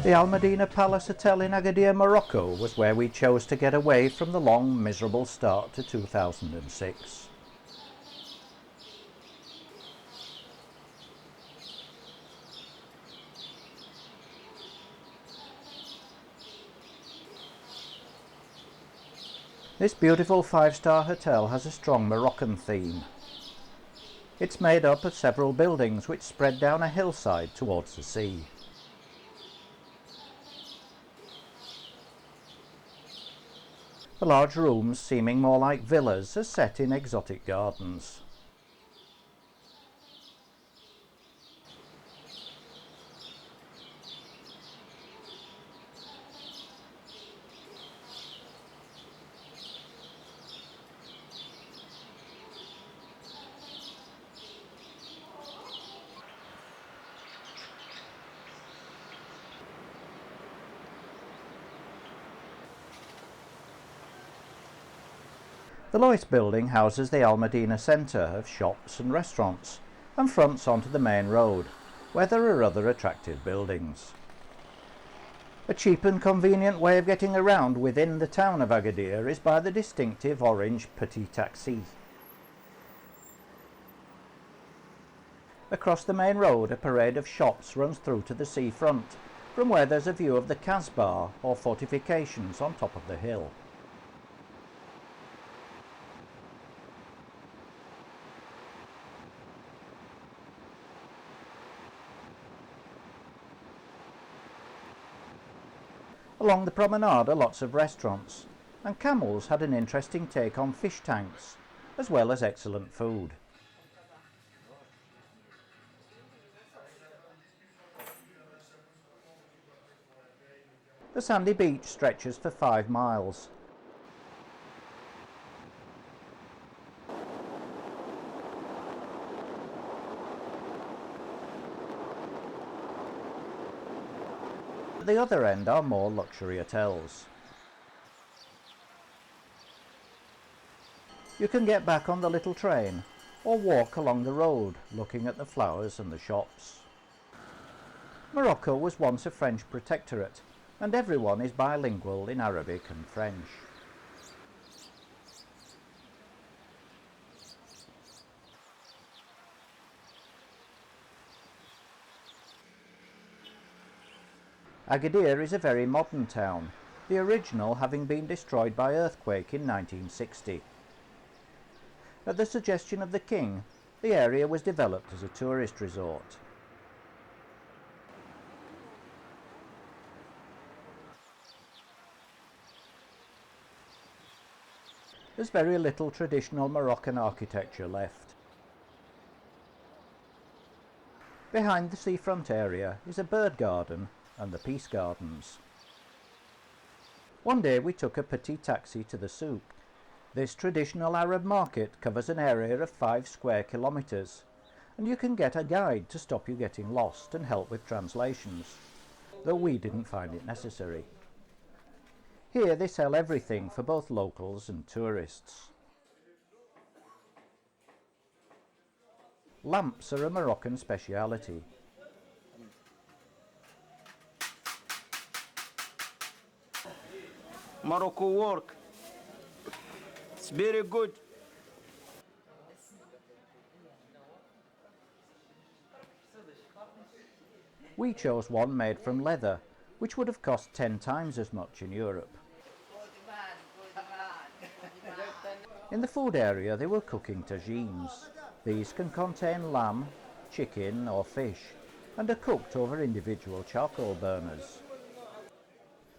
The Al Medina Palace Hotel in Agadir, Morocco was where we chose to get away from the long, miserable start to 2006. This beautiful five-star hotel has a strong Moroccan theme. It's made up of several buildings which spread down a hillside towards the sea. The large rooms, seeming more like villas, are set in exotic gardens. The Lois building houses the Al Medina centre of shops and restaurants and fronts onto the main road, where there are other attractive buildings. A cheap and convenient way of getting around within the town of Agadir is by the distinctive orange petit taxi. Across the main road, a parade of shops runs through to the seafront, from where there's a view of the Caspar, or fortifications, on top of the hill. Along the promenade are lots of restaurants, and camels had an interesting take on fish tanks, as well as excellent food. The sandy beach stretches for 5 miles. At the other end are more luxury hotels. You can get back on the little train or walk along the road looking at the flowers and the shops. Morocco was once a French protectorate, and everyone is bilingual in Arabic and French. Agadir is a very modern town, the original having been destroyed by earthquake in 1960. At the suggestion of the king, the area was developed as a tourist resort. There's very little traditional Moroccan architecture left. Behind the seafront area is a bird garden and the Peace Gardens. One day we took a petit taxi to the souk. This traditional Arab market covers an area of 5 square kilometres, and you can get a guide to stop you getting lost and help with translations, though we didn't find it necessary. Here they sell everything for both locals and tourists. Lamps are a Moroccan speciality. Morocco work. It's very good. We chose one made from leather, which would have cost 10 times as much in Europe. In the food area they were cooking tagines. These can contain lamb, chicken or fish, and are cooked over individual charcoal burners.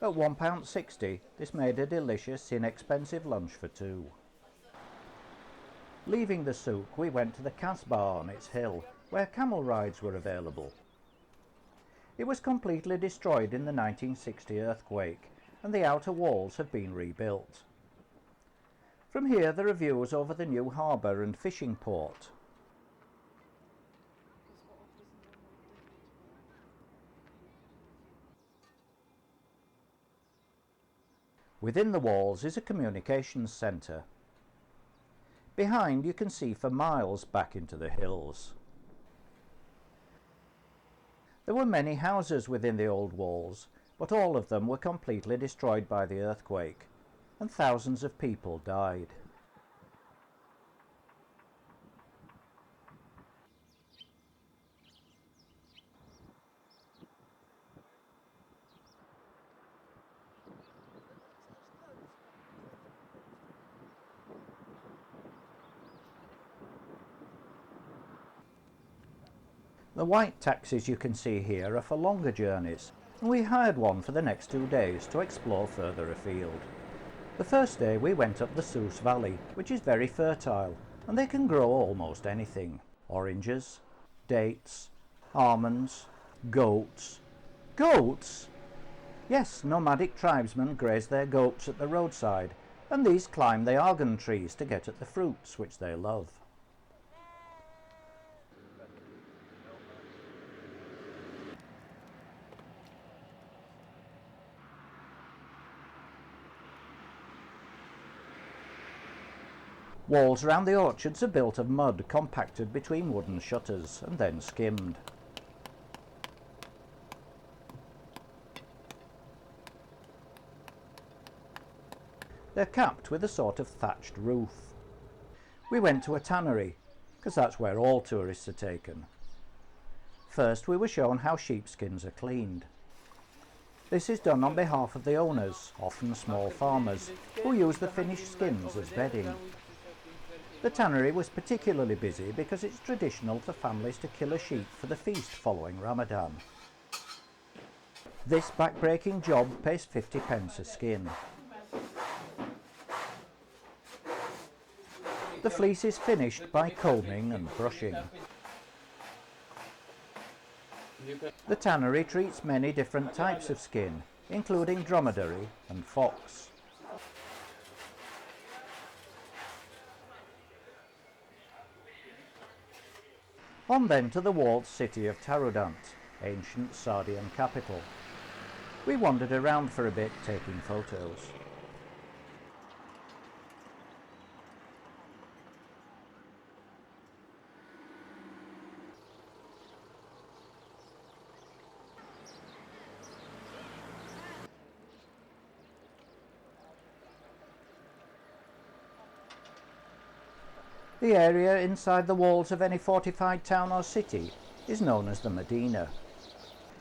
At £1.60, this made a delicious, inexpensive lunch for 2. Leaving the souk, we went to the Caspar on its hill, where camel rides were available. It was completely destroyed in the 1960 earthquake, and the outer walls have been rebuilt. From here there are views over the new harbour and fishing port. Within the walls is a communications centre. Behind you can see for miles back into the hills. There were many houses within the old walls, but all of them were completely destroyed by the earthquake, and thousands of people died. The white taxis you can see here are for longer journeys, and we hired one for the next 2 days to explore further afield. The first day we went up the Sousse Valley, which is very fertile, and they can grow almost anything. Oranges, dates, almonds, goats. Goats? Yes, nomadic tribesmen graze their goats at the roadside, and these climb the argan trees to get at the fruits which they love. Walls around the orchards are built of mud compacted between wooden shutters and then skimmed. They're capped with a sort of thatched roof. We went to a tannery, because that's where all tourists are taken. First we were shown how sheepskins are cleaned. This is done on behalf of the owners, often small farmers, who use the finished skins as bedding. The tannery was particularly busy because it's traditional for families to kill a sheep for the feast following Ramadan. This back-breaking job pays 50 pence a skin. The fleece is finished by combing and brushing. The tannery treats many different types of skin, including dromedary and fox. On then to the walled city of Teredant, ancient Sardian capital. We wandered around for a bit, taking photos. The area inside the walls of any fortified town or city is known as the Medina.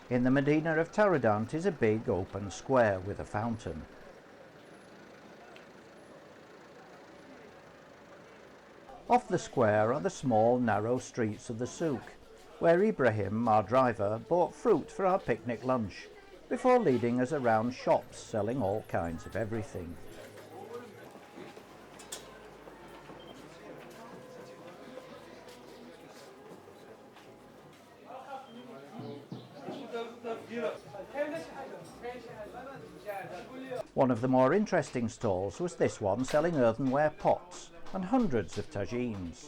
In the Medina of Teredant is a big open square with a fountain. Off the square are the small narrow streets of the souk, where Ibrahim, our driver, bought fruit for our picnic lunch, before leading us around shops selling all kinds of everything. One of the more interesting stalls was this one, selling earthenware pots and hundreds of tagines.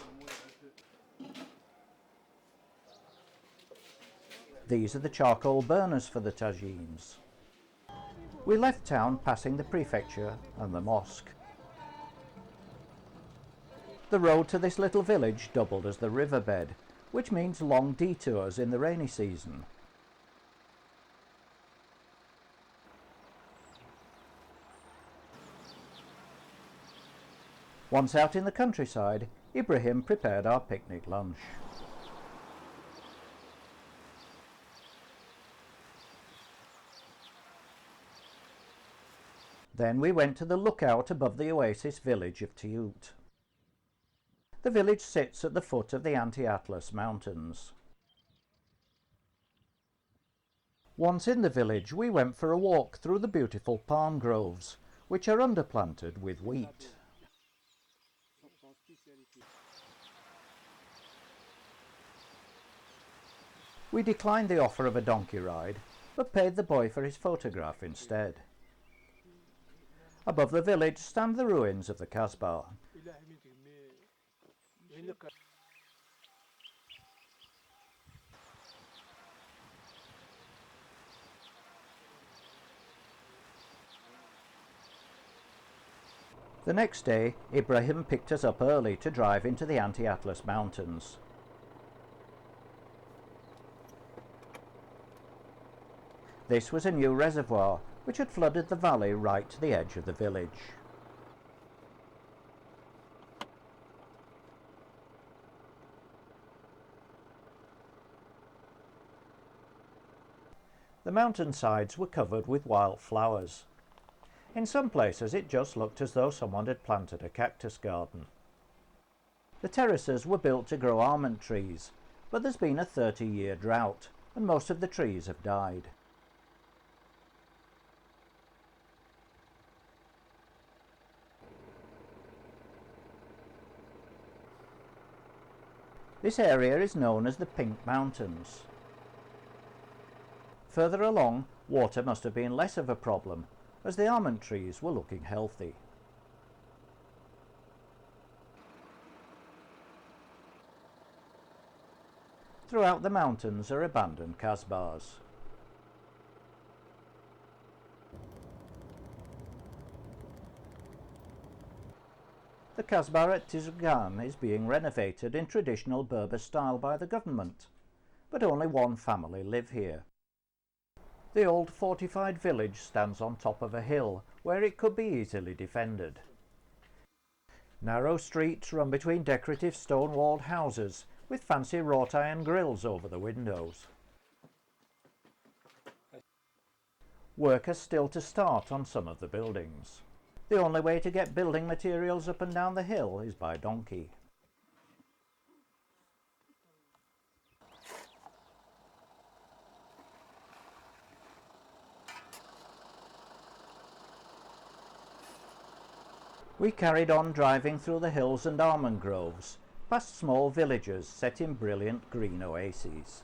These are the charcoal burners for the tagines. We left town passing the prefecture and the mosque. The road to this little village doubled as the riverbed, which means long detours in the rainy season. Once out in the countryside, Ibrahim prepared our picnic lunch. Then we went to the lookout above the oasis village of Teredant. The village sits at the foot of the Anti-Atlas Mountains. Once in the village, we went for a walk through the beautiful palm groves, which are underplanted with wheat. We declined the offer of a donkey ride, but paid the boy for his photograph instead. Above the village stand the ruins of the Caspar. The next day, Ibrahim picked us up early to drive into the Anti-Atlas Mountains. This was a new reservoir which had flooded the valley right to the edge of the village. The mountainsides were covered with wild flowers. In some places it just looked as though someone had planted a cactus garden. The terraces were built to grow almond trees, but there's been a 30-year drought and most of the trees have died. This area is known as the Pink Mountains. Further along, water must have been less of a problem, as the almond trees were looking healthy. Throughout the mountains are abandoned Caspars. The Caspar at Teredant is being renovated in traditional Berber style by the government, but only one family live here. The old fortified village stands on top of a hill where it could be easily defended. Narrow streets run between decorative stone-walled houses with fancy wrought iron grills over the windows. Work has still to start on some of the buildings. The only way to get building materials up and down the hill is by donkey. We carried on driving through the hills and almond groves, past small villages set in brilliant green oases.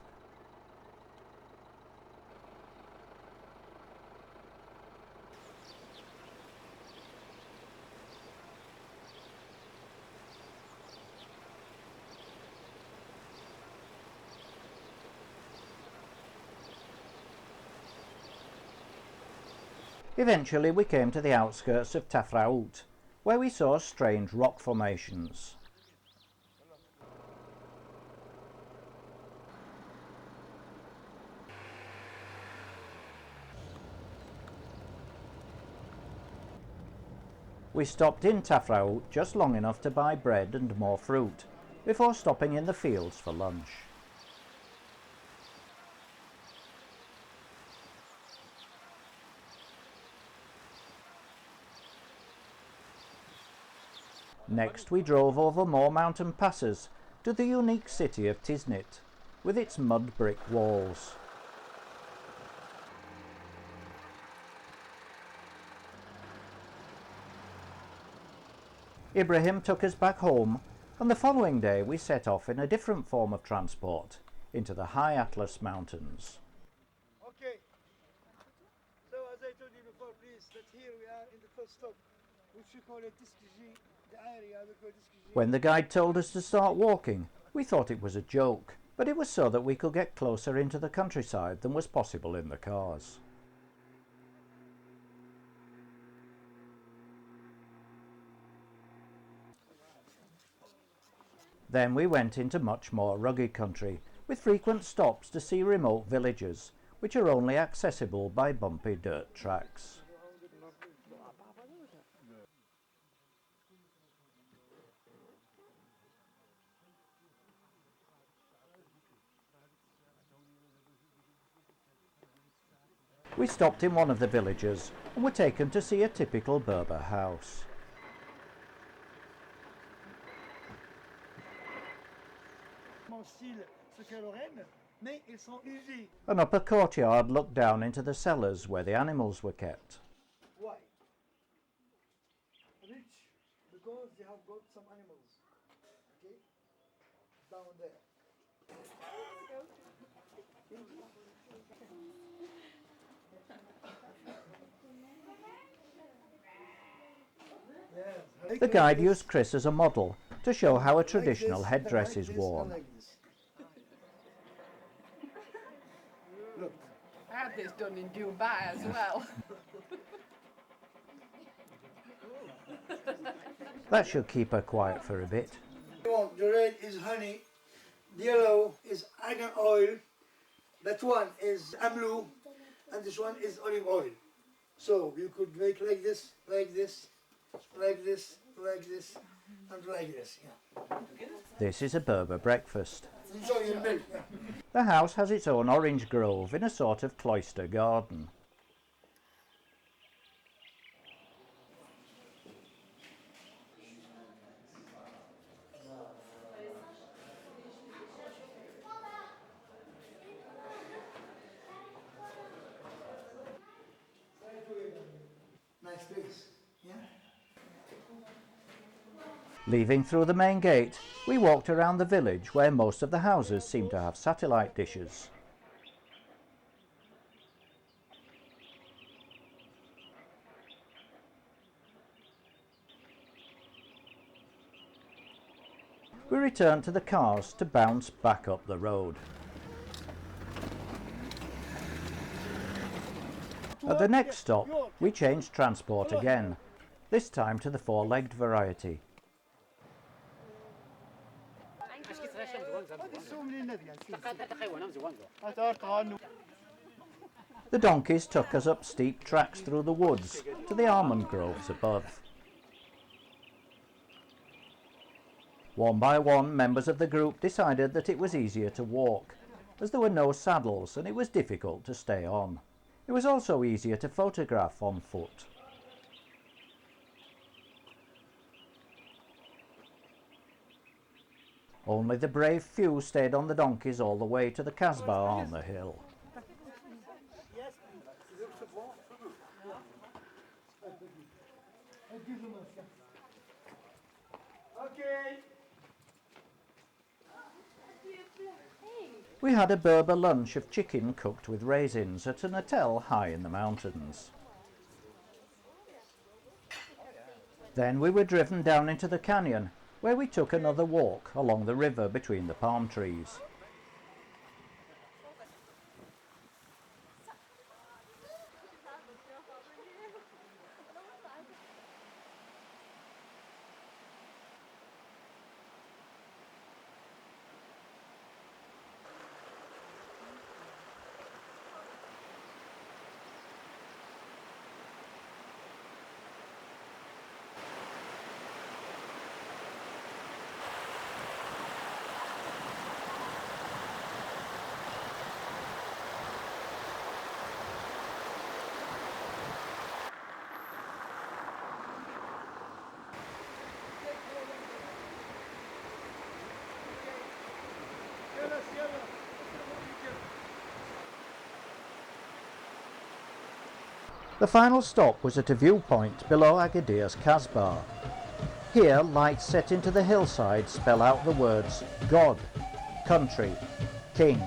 Eventually we came to the outskirts of Teredant, where we saw strange rock formations. We stopped in Teredant just long enough to buy bread and more fruit, before stopping in the fields for lunch. Next we drove over more mountain passes to the unique city of Tiznit, with its mud brick walls. Ibrahim took us back home, and the following day we set off in a different form of transport, into the high Atlas Mountains. Okay, so as I told you before, please, that here we are in the first stop, which we call it Tiskiji, the area we call Tiskiji. When the guide told us to start walking, we thought it was a joke, but it was so that we could get closer into the countryside than was possible in the cars. Then we went into much more rugged country, with frequent stops to see remote villages, which are only accessible by bumpy dirt tracks. We stopped in one of the villages and were taken to see a typical Berber house. An upper courtyard looked down into the cellars where the animals were kept. Why? Rich, because they have got some animals, okay, down there. The guide used Chris as a model to show how a traditional headdress is worn. Look. I had this done in Dubai as well. That should keep her quiet for a bit. The red is honey, the yellow is argan oil, that one is amlu, and this one is olive oil. So you could make like this, like this, like this, like this, and like this. Yeah. This is a Berber breakfast. Enjoy your milk. Yeah. The house has its own orange grove in a sort of cloister garden. Nice place. Yeah. Leaving through the main gate, we walked around the village where most of the houses seem to have satellite dishes. We returned to the cars to bounce back up the road. At the next stop, we changed transport again, this time to the four-legged variety. The donkeys took us up steep tracks through the woods to the almond groves above. One by one, members of the group decided that it was easier to walk, as there were no saddles and it was difficult to stay on. It was also easier to photograph on foot. Only the brave few stayed on the donkeys all the way to the Caspar on the hill. Okay. We had a Berber lunch of chicken cooked with raisins at an hotel high in the mountains. Then we were driven down into the canyon, where we took another walk along the river between the palm trees. The final stop was at a viewpoint below Agadir's Caspar. Here, lights set into the hillside spell out the words God, Country, King,